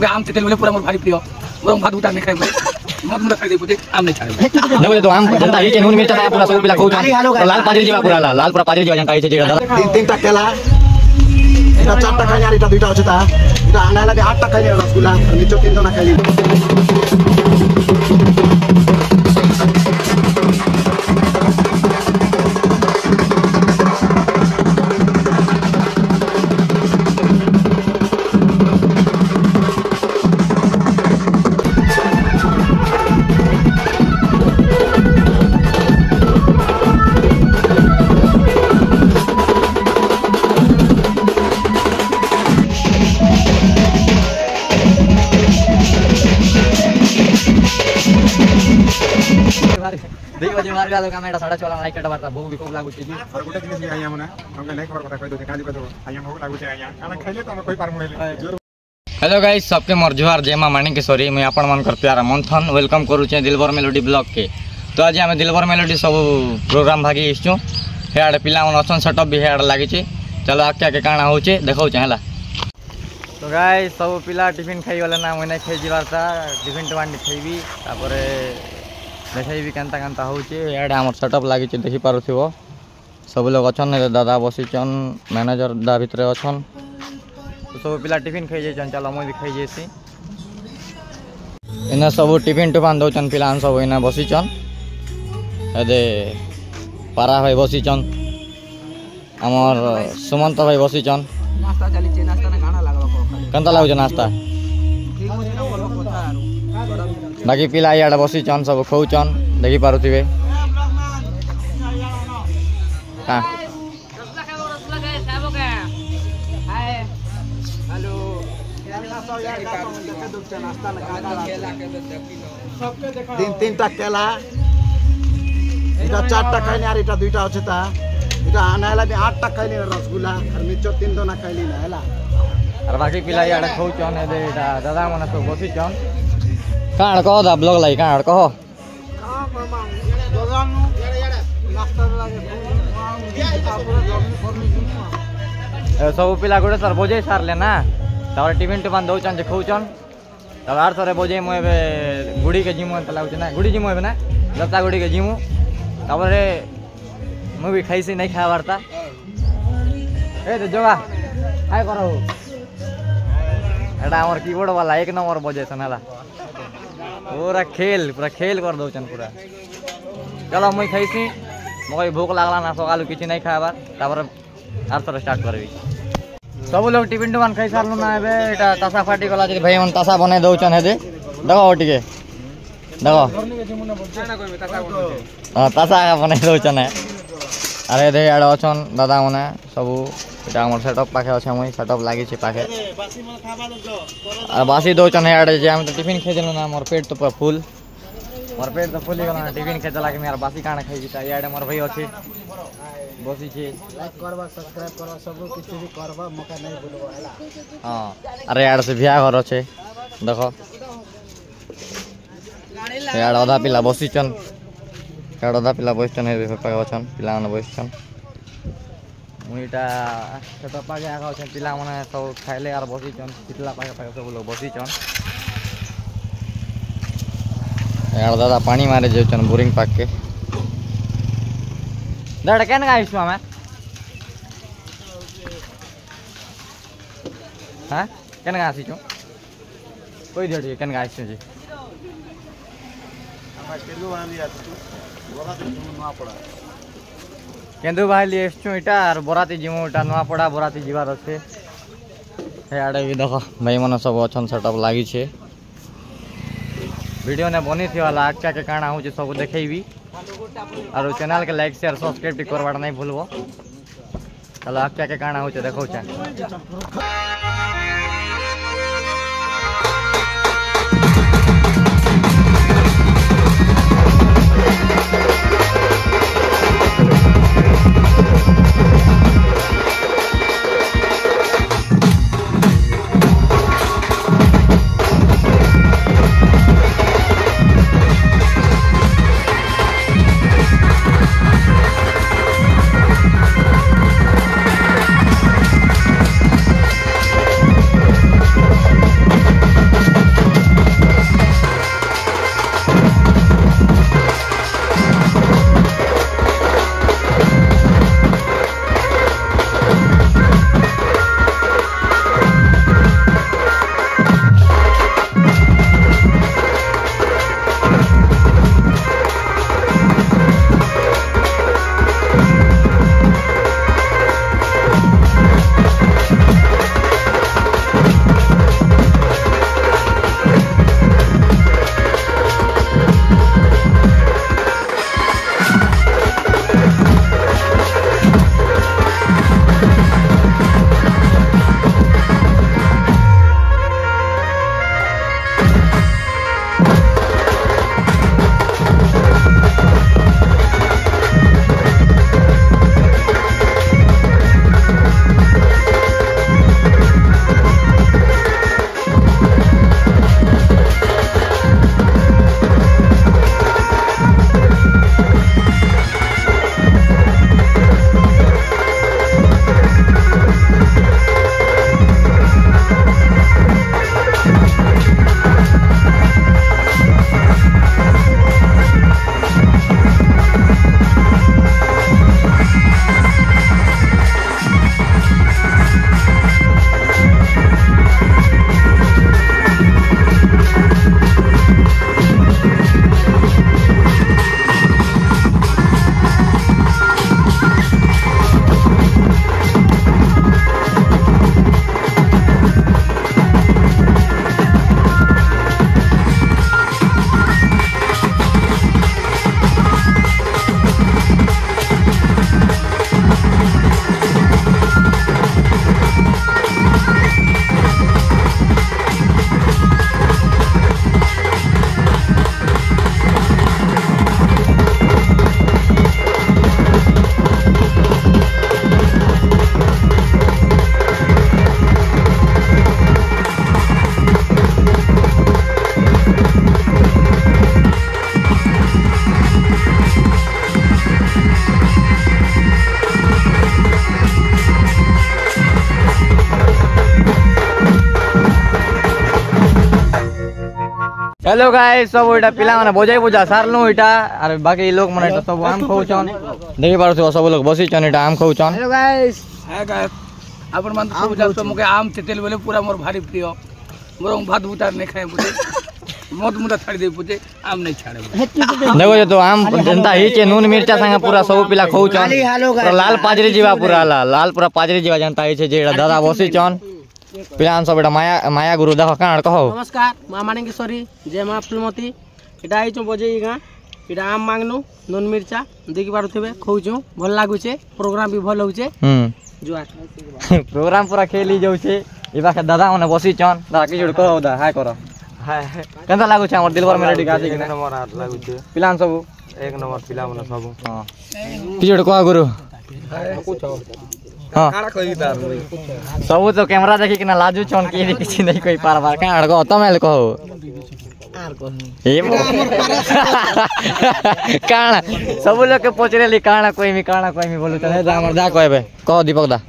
मुझे आम तेल बोले पूरा मोर भारी प्रिय गरम भात उठा नहीं खाए मत मुझे खाई दे बुझे आम नहीं खाए देखो तो आम जनता ये नून मिर्च पूरा सब पिला कहू लाल पाजरी जीवा पूरा लाल पूरा पाजरी जीवा जन खाई छे जेड़ा तीनटा केला এটা চারটা খাইনি আর এটা দুইটা আছে তা এটা আনাইলা দি আটটা খাইনি রসগোল্লা আর নিচে তিনটা না খাইনি देखो जे मार गालो कामेटा साडा चला लाइक कटा बारता बहु बिको लागु छी और गोटे जिनिस आइया मने हमके नहीं खबर पता कहि दो काली कदो आइया भोग लागु छी आइया खाना खाइले तो हम कोई पार मुले हेलो गाइस सबके मोर जोहार जय मां माणिकेश्वरी मैं आपण मन कर प्यारा मंथन वेलकम करू छे दिलबर मेलोडी ब्लॉग के तो आज हम दिलबर मेलोडी सब प्रोग्राम भागी इछु हेड पिला मन असन सेटअप भी हेड लागि छी चलो आके के काना हो छे देखौ छे हला तो गाइस सब पिला टिफिन खाई वाला ना मने खाई जिवारता टिफिन टवान खाइबी तापरे देखाइबी केनता केनता होचे याडे हमर सेटअप लागि छै देखि पारुथिबो सब लोग अछन दादा बसिचन मैनेजर दा भितरे अछन तो सब पिला टिफिन खाइ जेचन चलो हम भी खाइ जेसी इना सब टिफिन टुपान दोचन पिला सब इना बसिचन एदे पारा भाई बसिचन हमर सुमंत भाई बसिचन नाश्ता चली छै नाश्ता ना गाना लागबा केनता लागु छै नाश्ता बाकी पिला याडे बसिचन सब खौचन देखि पारुथिबे हां हेलो তিনটা কেলা এটা চারটা খাইনি আর এটা দুইটা আছে তা এটা আনাইলা দি আটটা খাইনি রসগোল্লা আর নিচে তিনটা না খাইলি না হলা আর বাকি পিলা याडे खौचन एदे दादा मन सब बसिचन काण कह दा ब्लॉग लाई काण कह सब पिला गोटे सर बोझे सारले ना तापर टिफिन टुपान दौचन जे खौचन तब आर सरे बोझे मु एबे गुड़ी के जिमु त लागु ना गुड़ी जिमु एबे ना लता गुड़ी के जिमु तापर मु भी खाइसी नहीं खा वार्ता ए तो जोगा हाय करो एटा हमर कीबोर्ड वाला एक नंबर बजे सनाला पूरा खेल कर दौचन पूरा चलो मुई खाइसी मको भूख लागला ना सकालु किछि नहीं खाबार तापर आर थोड़ा स्टार्ट करबी सब लोग टिफिन टुमान खाइ सारलु ना एबे एटा तासा फाटी गला जे भाई मन तासा बने दौचन हेदे देखो ओटिके देखो हां तासा बने दौचन अरे दे आड़ अछन दादा मने सब एटा हमर सेटअप पाखे अछि मुई सेटअप लागि छी पाखे आ बासी दौचन आड़े जे हम तो टिफिन खाइ देलु ना मोर पेट तो पूरा फुल मोर पेट तो फुली गला ना टिफिन खाइ लागे मेरा बासी काना खाइ छी याडे मोर भाई अछि बसी छी लाइक करबा सब्सक्राइब करबा सब किछ भी करबा मौका नहीं भूलबो हला हां अरे यार से बियाह घर अछि देखो यार आधा पिला बसिचन यार आधा पिला बसिचन हे पाके अछन पिला मन बसिचन मुईटा सेटअप पाके आगा अछन पिला मन सब खाइले यार बसिचन पितला पाके सब लोग बसिचन यार दादा पानी मारे जेचन बोरिंग पाक के दादा केन गाइस हमें हां केन गासी छु कोई देडी केन गाइस छु जी हम केलु आनी आछु बराती जिमु ना पड़ा केंदु भाई एसछु इटा और बराती जिमु इटा ना पड़ा बराती जीवार अछि याडे भी देखो भाई मन सब अछन सेटअप लागि छे वीडियो ने बनी थी वाला आक्का के काना हो जे सब देखैबी और चैनल के लाइक शेयर सब्सक्राइब करवाटा नहीं भूलबो चलो आक्का के काना हो जे देखौ छ हेलो गाइस सब ओइटा पिला माने बजाई बुझा सारनु ओइटा अरे बाकी लोग माने तो सब आम खाउछन देखि पारछो सब लोग बसी छन एटा आम खाउछन हेलो गाइस हाय गाइस अपन मन तो बुझा तो मके आम तेतेल बोले पूरा मोर भारी प्रिय मोर भात बुतार नहीं खाए बुझे मत मुदा छाड़ी दे बुझे आम नहीं छाड़े देखो ये तो आम जनता ही छे नून मिर्चा संगे पूरा सब पिला खाउछन लाल पाजरी जीवा पूरा लाल पूरा पाजरी जीवा जनता ही छे जे एटा दादा बसी छन पिलान सब एटा माया गुरु देखो काण कहो नमस्कार मां माणिकेश्वरी जय मां फुलमती एटा आइचो बजेई गां एटा आम मांगनु नून मिर्चा देखि पारुथिबे खौचु भल लागुचे प्रोग्राम भी भल होउचे जुआ प्रोग्राम पूरा खेली जाउ छे ई बाके दादा माने बसी छन दादा की जोड़ कहो दा हाय करो हाय केनता लागु छे हमर दिलबर मेलोडी गाजे कि नंबर लागु छे पिलान सब एक नंबर पिला माने सब हां की जोड़ कहो गुरु हां काड़ा कहि दार सब तो कैमरा देखि कि ना लाजू छन कि किछि नहीं कोई पार पार काड़ कहो तमेल कहो आर कहो ए काणा सब लोग के पचरेली काणा कोई मी बोलु त जा हमर जा कहबे कहो दीपक दा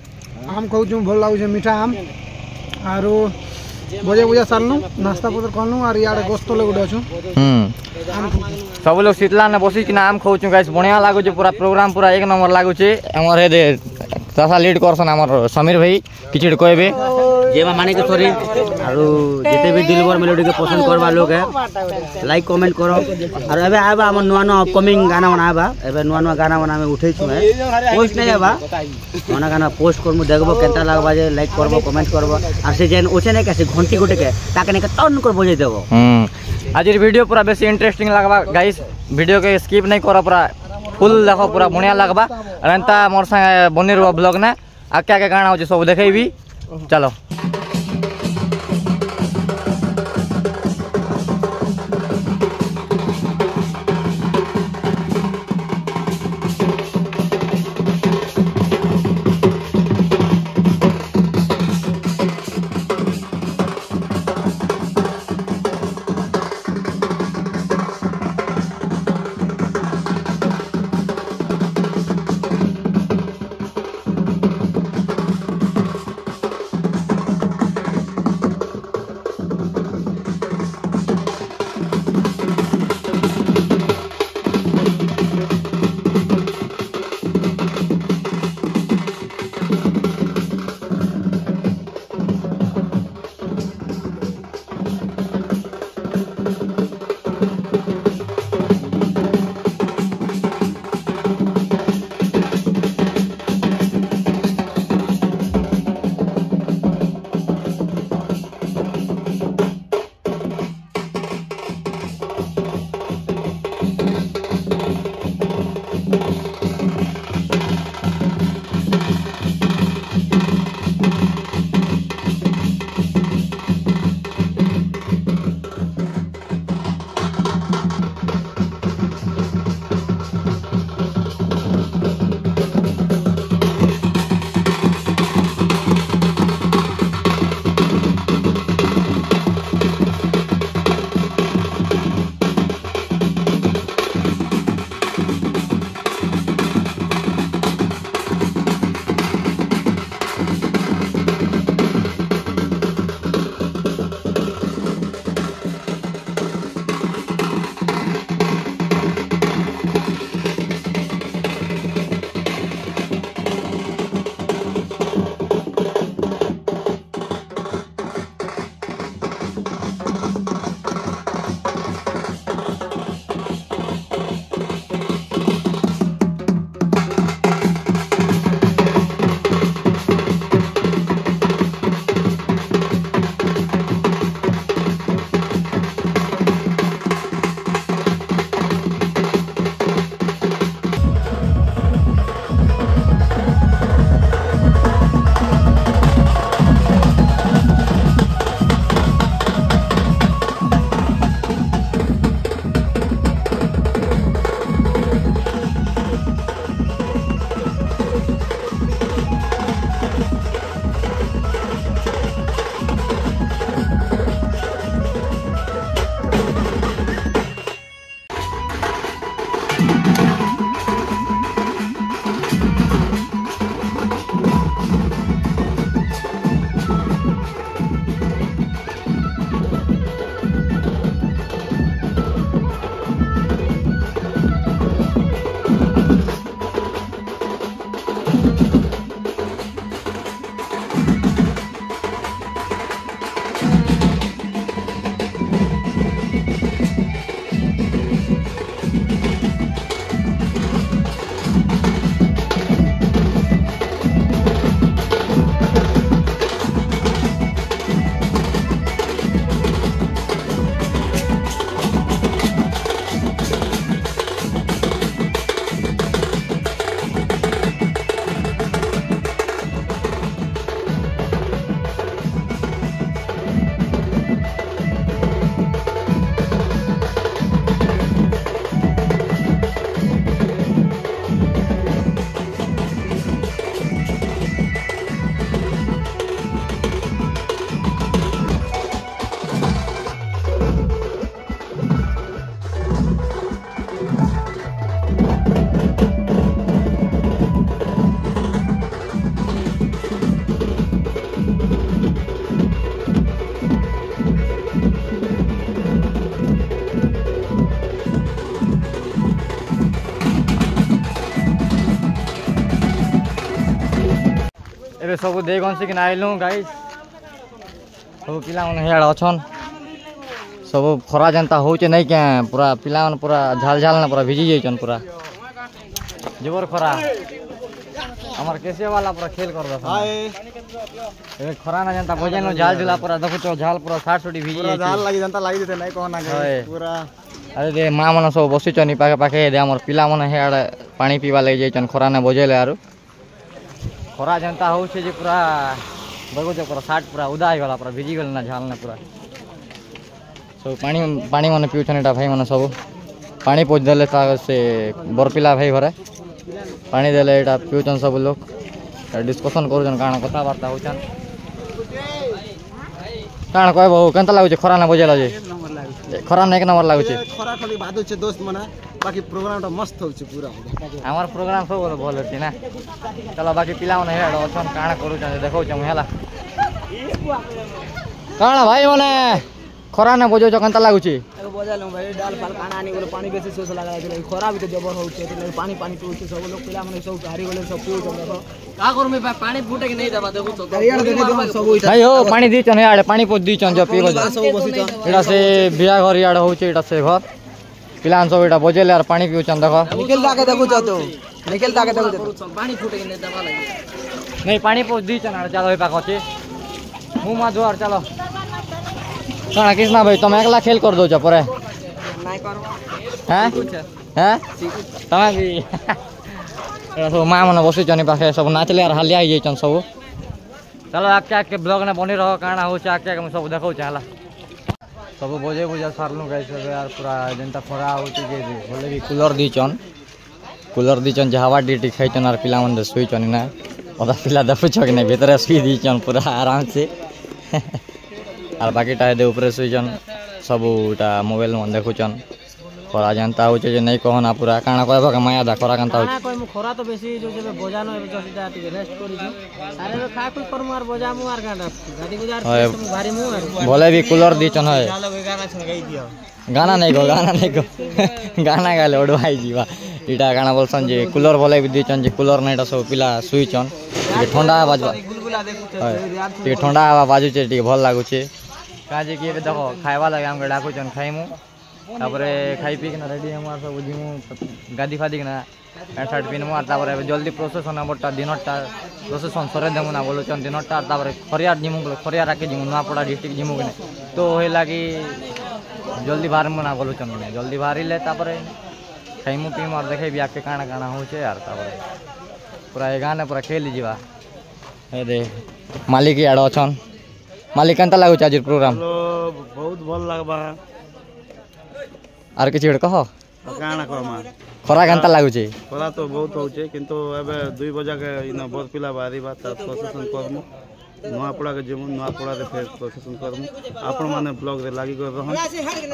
आम खाउचु भल लागुचे मीठा आम आरो बजे बुझा सारनु नाश्ता पत्र करनु और याडे गोस्त ले गुडा छु सब लोग शीतला ने बसी कि ना आम खाउचु गाइस बढ़िया लागु छे पूरा प्रोग्राम पूरा एक नंबर लागु छे हमर हे दे तसा लीड करसन हमर समीर भाई किछड़ कहबे जे मां माणिकेश्वरी आरो जेते भी दिलबर मेलोडी के पसंद करबा लोग है लाइक कमेंट करो और एबे आबा हमर नुवा नुवा अपकमिंग गाना बनाबा एबे नुवा नुवा गाना बना में उठै छु है पोस्ट नहीं आबा गाना गाना पोस्ट करमु देखबो केनता लागबा जे लाइक करबो कमेंट करबो और से जेन ओछे नहीं कैसे घंटी गुटे के ताके ने टर्न कर बजे देबो आज वीडियो पूरा बेसी इंटरेस्टिंग लागबा गाइस वीडियो के स्किप नहीं करो पूरा फुल देखो पूरा बढ़िया लगबा एंता मोर संगे बनी रहो ब्लॉग ने आके आके गाना हो सब देखेबी चलो सब दे गंसी कि आइलु गाइस सब पिला मन हेड अछन सब खरा जनता होचे नहीं क्या पूरा पिला मन पूरा झाल झाल ना पूरा भिजी जाइछन पूरा जबर खरा हमर कैसे वाला पूरा खेल कर दस हाय ए खरा ना जनता भोजन झाल झुला पूरा देखो तो झाल पूरा 60 60 भिजी पूरा जाइछ झाल लागि जनता लागि देते नहीं कहना हाय। पूरा अरे दे माँ मन सब बसिचनी पाखे पाखे दे हमर पिला मन हेड पानी पीवा लगे जाइछन खरा ना बजेले आरो खरा जनता होचे जे पूरा देखो जो पूरा 60 पूरा उदा गला पूरा भिजी गल ना झाल ना पूरा सब पानी पानी मन पिउछन एटा भाई मन सब पानी पोछ देले ता से बरपिला भाई घरे पानी देले एटा पिउछन सब लोग डिस्कशन करूछन काना कथा वार्ता होछन काना कहबो केनता लागुछ खरा ना बजेला जे खरा ना एक नंबर लागुछ खरा खाली बादु छे दोस्त मना बाकी प्रोग्राम टा मस्त होचे पूरा हमार प्रोग्राम सब भल होती ना चलो बाकी पिला मन हेड अछन काना करूछन देखौ छ हेला काना भाई मने खरा ना बजो केनता लागुछ बजालूँ भाई डाल फाल खाना आनी बोले पानी बेसी सोच लगा खरा भी तो जबर होचे पानी पानी पीछे सब लोग पिला मन सब हारी बोले सब पीऊ देखो का करू मैं पानी फूटे कि नहीं दबा देखो तो सब भाई हो पानी दीचन याडे पानी पोछ दीचन जो पीबो एटा से बिया घर याडे होचे एटा से घर पिलान सब एटा बजेले यार पानी पिउचन देखो निकल जाके देखो तो निकल जाके देखो पानी फूटे कि नहीं दबा लगे नहीं पानी पोछ दीचन यार चलो पाक अछि मु मा जोर चलो काना कृष्णा भाई तुम एकला खेल कर दो परे नहीं करो हैं हैं तमे भी सब माँ मन बसिचनी पाखे सब नाचले यार हालिया जाइछन सब चलो आके आके ब्लॉग ने बनी रहो काना हो आके आके सब देखौ छला सब बोझे बुझा सारलु गाइस यार पूरा जनता खरा होची जे बोले भी कूलर दीचन जे हवा डीटी खाइचन और पिला मन सुइचन ना ओदा पिला देखुछ कि नहीं भीतर सुई दीचन पूरा आराम से और बाकी टा दे ऊपर सुइचन सब मोबाइल मन देखुचन खरा जनता होचे जे नहीं कहना पूरा काना कहबो के माया दा खरा कांता होचे कोई खरा तो बेसी जो जे बजानो ए जसिटा टिके रेस्ट करी छु अरे खा कोई पर मार बजा मु आर गाना गाड़ी गुजार भारी मु बोले भी कूलर दीचन है गाना छन गाई दियो गाना नहीं गो गाना गाले ओडवाई जीवा इटा गाना बोलसन जे कूलर बोले भी दीचन जे कूलर नैटा सब पिला सुइचन ठंडा बाजबा गुलगुला देखु टे ठंडा हवा बाजू छे टे भल लागु छे काजे कि देखो खाइबा लगे हम डाकुचन खाइमु तापरे खाई पी के रेडी हम सब जिमु गादी फादी के ना पैंट शर्ट पिनमु और तापरे जल्दी प्रोसेसन हमटा दिनटा प्रोसेसन सरे देमु ना बोलुचन दिनटा तापरे खरियार जिमु खरियार राखे जिमु नवापड़ा डिस्ट्रिक्ट जिमु के तो हे लागी जल्दी बाहरमु ना बोलुचन जल्दी बाहरिले तापरे खाइमु पीमु और देखै बिया के काना काना होचे यार तापरे पूरा ए गाने पूरा खेली जीवा हे दे मालिक याड अछन मालिक केनता लागु छ आज प्रोग्राम बहुत भल लागबा आर किछि कह काना कहमा खरा केनता लागु छ खरा तो बहुत होचे किंतु एबे 2 बजे के इना बहुत पिला बारी बात प्रोसेसन करमु नवापड़ा के जेमु नवापड़ा रे फेर प्रोसेसन करमु आपण माने ब्लॉग रे लागि कर रहन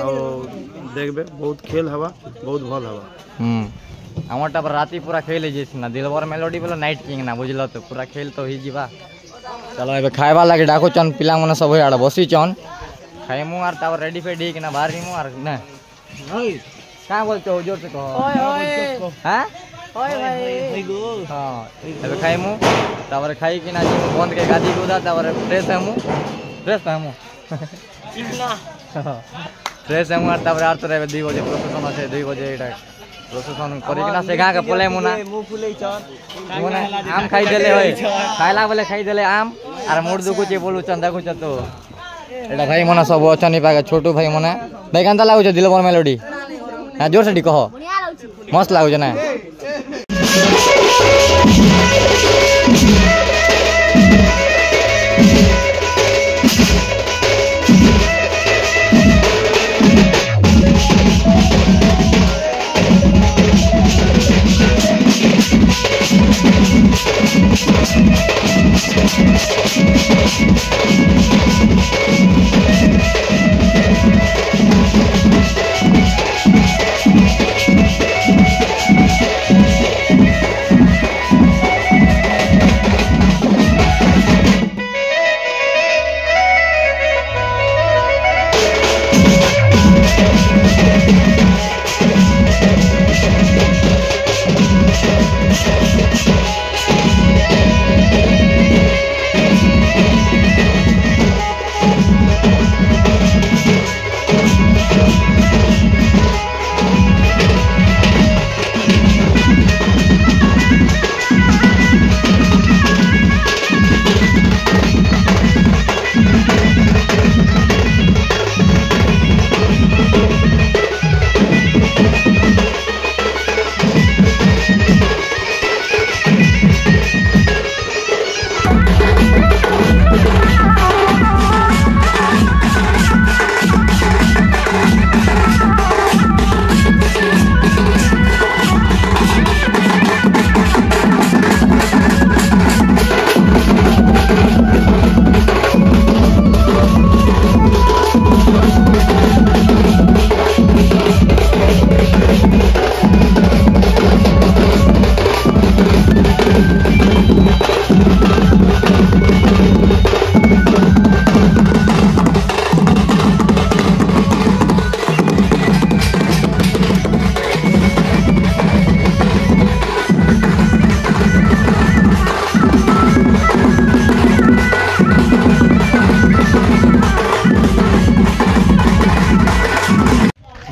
और देखबे बहुत खेल हवा बहुत भल हवा हमरटा पर राती पूरा खेल जेस ना दिलबर मेलोडी बोलो नाइट किंग ना बुझलो तो पूरा खेल तो ही जीवा चलो एबे खाइबा लागे डाको चन पिला मन सब आड़ बसी चन खाइमु आर तावर रेडी फेडी कि ना बाहरिमु आर ना ओए का बोलते हो जोर से कहो ओए हां ओए भाई हां एबे खाइमु तावर खाई कि ना जिमु बंद के गादी गोदा तावर फ्रेश हमु फ्रेश हमु आर तावर आर तो रे 2 बजे प्रोसेसन আছে 2 बजे एटा प्रोसेसन करी कि ना से गा के पले मुना मु फुलै छन मुना आम खाई देले होय खाइला बोले खाई देले आम आर मोड़ दुकु जे बोलु चन देखु छ तो एटा भाई मना सब अछनी पाके छोटू भाई मना भाई कांता लागु छ दिलबर मेलोडी हां जोर से डी कहो मस्त लागु छ ना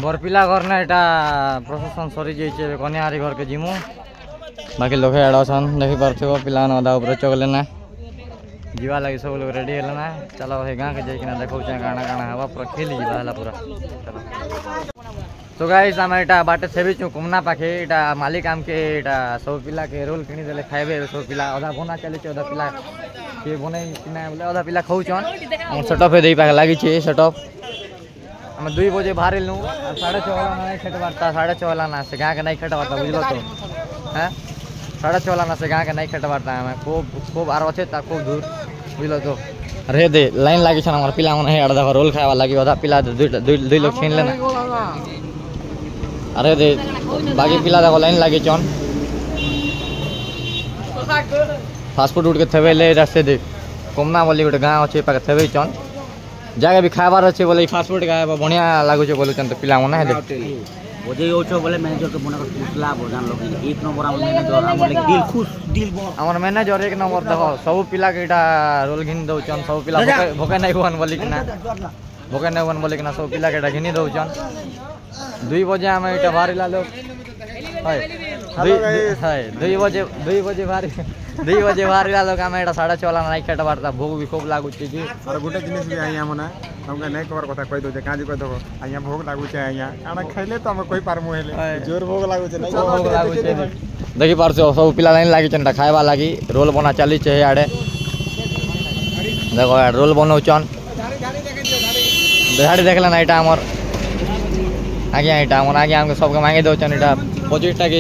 बरपिला घर ना एटा प्रशासन सरी जाइए कन्याहारी घर के जिमु बाकी लोग एड असन देखी पार्थिव पिला अधा ऊपर चगले ना जीवा लगी सब लोग रेडी है ना चलो हे गाँव के जाइए देखो काଣା काଣା हवा पूरा खेली जीवा पूरा चलो तो गाइस आम एटा बाटे सेविचु कुमना पाखे एटा मालिक आम के एटा सब पिला के रोल किनी देले खाइबे सब पिला अधा बना चली अधा पिला के बनै किना बोले अधा पिला खाउछन सेटअप हे देई पाके लागी छे सेटअप हम 2 बजे बाहर लूँ 6:30 वाला नहीं खेट बारता 6:30 वाला ना से गाँव के नहीं खेट बारता बुझलो तो हैं 6:30 वाला ना से गाँव के नहीं खेट बारता हमें खूब खूब आर अच्छे खूब दूर बुझलो तो अरे दे लाइन लगी छन हमर पिला मन है आधा रोल खावा लगी आधा पिला दुई लोग छीन लेना अरे दे बाकी पिला देखो लाइन लगी छन फास्ट फूड उठ के थवे ले रास्ते दे कोमना बोली गोटे गाँव अच्छे पाके थवे छन जगह भी खाबार अच्छे बोले फास्ट फूड का बढ़िया लागुचे बोलुचन तो पिला मना है बोझे ओछो बोले मैनेजर के बना कुसला भोजन लोग एक नंबर हम मैनेजर हमर दिल खुश दिल हमर मैनेजर एक नंबर देखो सब पिला के एटा रोल घिन दउचन सब पिला भोके नहीं हुन बोली कि ना भोके नहीं हुन बोली कि ना सब पिला के एटा घिनी दउचन 2 बजे हम एटा बाहर ला लोग हाय 2 बजे बाहर ला लोग हम एटा 6:30 वाला नहीं खेट बारता भूख भी खूब लागु छी जी और गोटे जिनिस भी आइया मना हमके नहीं खबर कथा कहि दो जे काजी कहि दो आइया भोग लागु छे आइया आना खैले तो हम कोई पारमु हेले जोर भोग लागु छे नहीं भोग लागु छे देखि पारछो सब पिला लाइन लागी छन खाइबा लागी रोल बना चली छे आडे देखो रोल बनौचन झाड़ी देखला ना एटा हमर आगे एटा हमर आगे हमके सबके मांगे दउचन एटा 25 टा के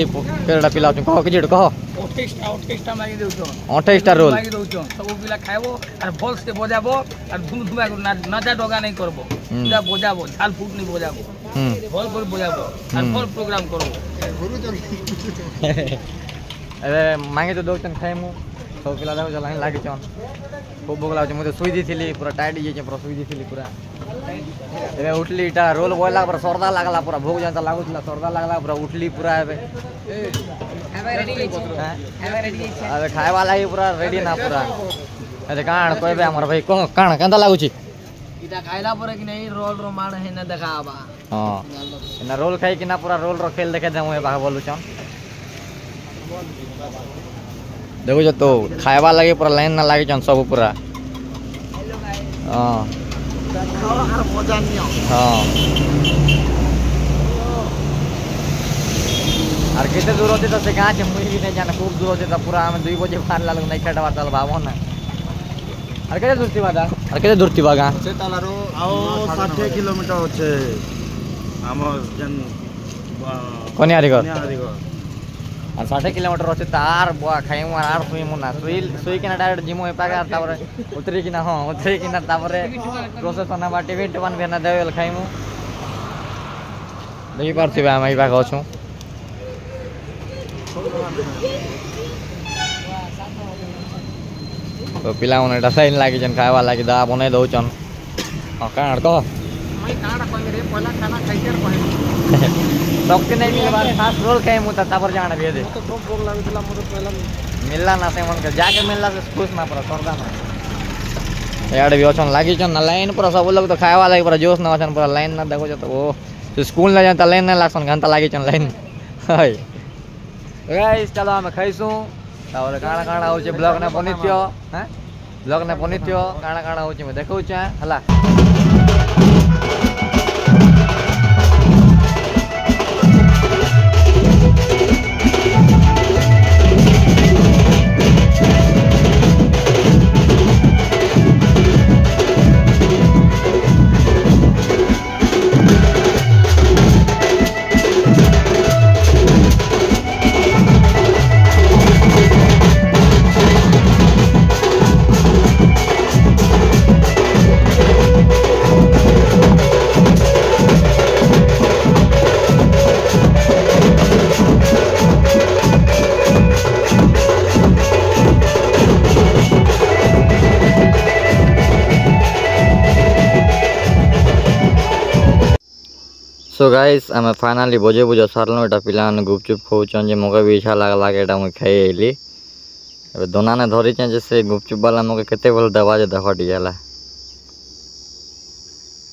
केटा पिला कहो कि जेड कहो 28 टा मांगे दउचन 28 टा रोल मांगे दउचन सब पिला खाइबो और भल से बजाबो और धूम धुमा नाचा डगा नहीं करबो पूरा बजाबो झाल फूट नहीं बजाबो भल कर बजाबो और भल प्रोग्राम करो अरे मांगे तो दउचन खाइमु सब पिला देखो लाइन लागी छन खूब भोग लागछ मुझे सुई दिथिली पूरा टाइट जे पूरा सुई दिथिली पूरा एबे उठली इटा रोल बोला पूरा सरदा लागला पूरा भोग जानता लागुतला सरदा लागला पूरा उठली पूरा एबे अबे खाए वाला ही पूरा रेडी ना पूरा अरे काण कहबे हमर भाई को काण केंदा लागुची इटा खाइला परे कि नहीं रोल रोमाण है ना देखाबा हां ना रोल खाई कि ना पूरा रोल रो खेल देखे देमु ए बाग बोलु छन देखो जो तो खाएबा लगे पूरा लाइन ना लागे छन सब पूरा हां हां और कितने दूर होते तो से गाँव से मुझे भी नहीं जाना खूब दूर होते तो पूरा हम 2 बजे बाहर लाल नहीं खेटा बात भावो ना और कितने दूर थी बादा और कितने दूर थी बागा से तालारो आओ 60 किलोमीटर होचे हमर जन कन्यारी घर कन्यारी घर और 60 किलोमीटर होते तार बुआ खाइमु आर सुइमु ना सुई के ना डायरेक्ट जिमु एपागा तापरे उतरी कि ना हां उतरी कि ना तापरे प्रोसेस ना बाटी वेट वन भेना देवेल खाइमु देखि पारथिबे हम एई बागा अछु तो पिला मन एटा लाइन लागी जन खावा लागी दा बनै दउचन काण कह मैं काड़ा कहि रे पहला खाना खाइके कहि सबके नहीं मिले बार फास्ट रोल खाए मुता तापर जाना भी दे तो खूब भोग लागुतला मोर पहला मिलला ना से मन के जाके मिलला से खुश ना पड़ा सरदा ना इे भी अच्छन लगी ना लाइन पूरा सब लोग तो खावा लगे पूरा जोश ना अच्छन पूरा लाइन ना देखो तो वो स्कूल ना जाता लाइन ना लागसन घंटा लगी लाइन है गाइस चलो आम खाइसु और काଣା काଣା होचे ब्लॉग ने बनिथियो हैं ब्लॉग ने बनिथियो काଣା काଣା होचे मैं देखौ छ हला सो गाइस आम फाइनाली बजे बुझे सारल एटा पिला गुपचुप खाऊन जे मके भी इच्छा लगला कि एटा मुझे खाई अली ए दोना ने धरी जे से गुपचुप वाला मके केते बोल दबा जे देख टिकेला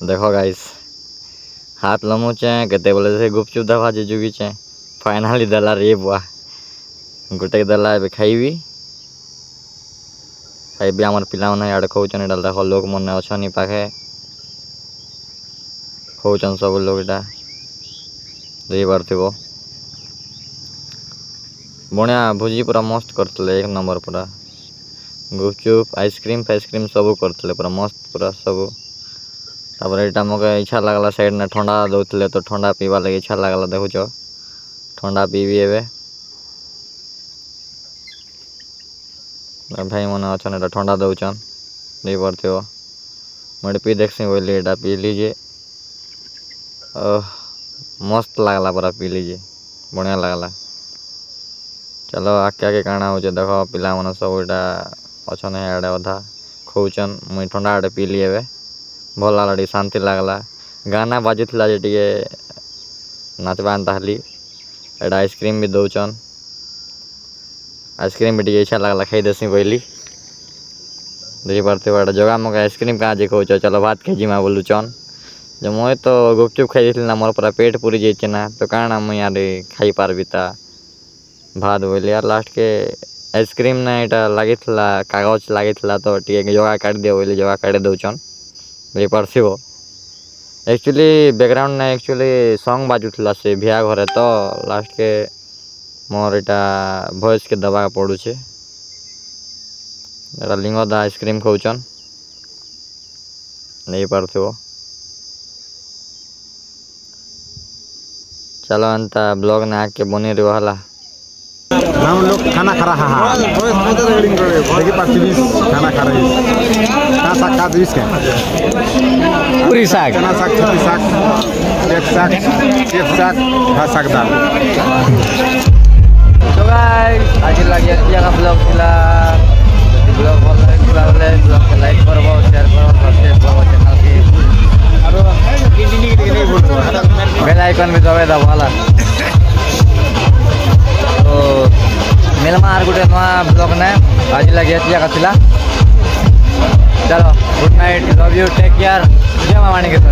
देखो गाइस हाथ लमुचे केते बोले से गुपचुप दबा जे जुगी चे फाइनाली दला रे बुआ गोटे दला ए खाइबी खाइबी हमर पिला ने याड खाऊन एटा देखो लोग मन अछनी पाखे खाऊन सब लोग इटा देई पारथिबो बढ़िया भोजी पूरा मस्त करतले एक नंबर पूरा गुपचुप आइसक्रीम फाइसक्रीम सब करतले पूरा मस्त पूरा सब तापर एटा मके इच्छा लागला साइड ने ठंडा दउतले तो ठंडा पीवा लगे इच्छा लागला देखुछ ठंडा पीबी एबे भाई मन अछन एटा ठंडा दउचन देई पारथिबो मड पी देखसी बोली एटा पी लीजिए मस्त लगला पूरा पी लीजिए बढ़िया लगला चलो आगे आगे काଣା हो देख पिला मन सब यहाँ अच्छन आड़े अधा खाऊन मुई ठंडा आड़े पीली ए भल लगला शांति लगला गाना बाजुला टे नाचबा ताहली एटा आइसक्रीम भी दौचन आइसक्रीम भी इच्छा लगला खाई देसी बोली देखी पार्थे जगह मके आइसक्रीम कहाँ जे खाऊच चलो भात खाइजिमा बोलुचन जो मुई तो गुपचुप खाई ना मोर पूरा पेट पूरी जाइए ना तो काଣା मुई यार खाई पार्बी ता भात बोली यार लास्ट के आइसक्रीम ना यहाँ लगी कागज लगी तो टे जगह काट दियो बोली जगह काट दौचन बुझी पार्थिबो एक्चुअली बैकग्राउंड ना एक्चुअली सॉन्ग बाजुला से भिया घरे तो लास्ट के मोर यहाँ वॉइस के दबा पड़ुचे लिंगदा आइसक्रीम खाऊन नहीं पार्थिबो चलो अंता ब्लॉग ने आके बनी रही हला हम लोग खाना खा रहा है देखिए 25 खाना खा रही है साग का 20 के पूरी साग चना साग छुट्टी साग एक साग भात साग दाल तो गाइस आज लगे का ब्लॉग थिला ब्लॉग भल लागले ब्लॉग के लाइक करबो शेयर करबो सब्सक्राइब करबो चैनल के और बेल आइकन भी दबाई दबो हला तो मिलमा आर गोटे नवा ब्लॉग ने आज लगे का थिला चलो good night love you take care जय मां माणिकेश्वरी।